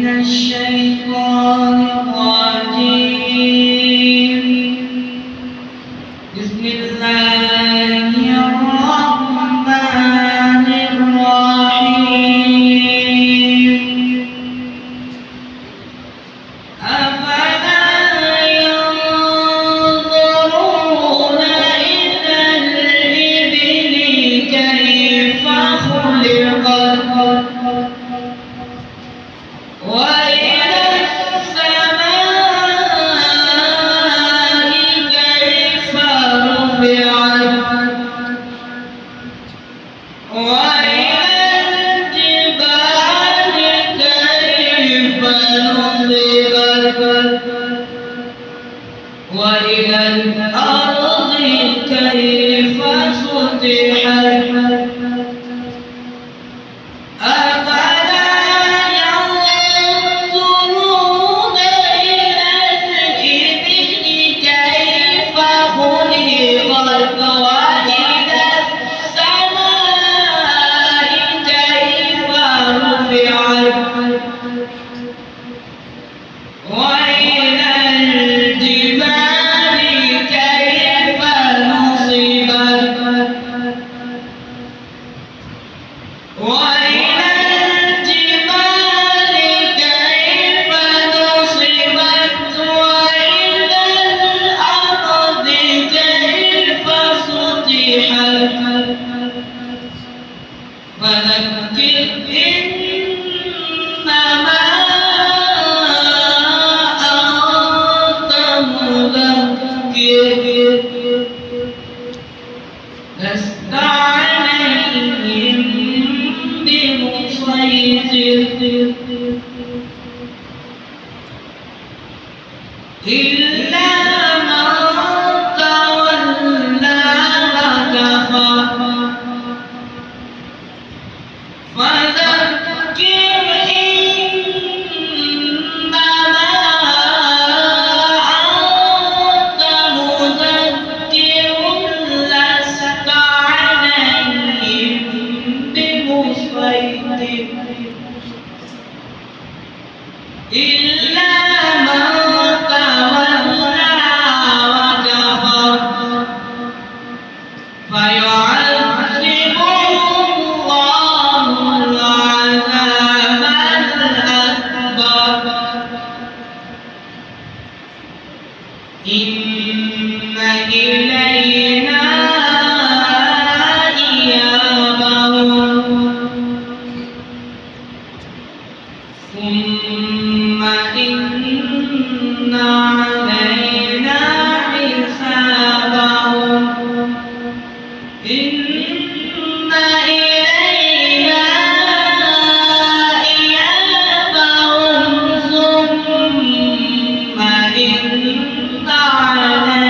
من الشيطان الرجيم. بسم الله الرحمن الرحيم. أفلا ينظرون إلى الإبل كيف خلقت وإلى السماء كيف رفعت وإلى الجبال كيف نصبت وإلى الأرض كيف سطحت. فذكر إنما أنت مذكر لست عليهم بمسيطر إلا من تولى وكفر. فذكر إنما أنت مذكر لست عليهم بمسيطر إلا من تولى وكفر فيعذبه الله العذاب الأكبر. إن إلينا إيابهم ثم إن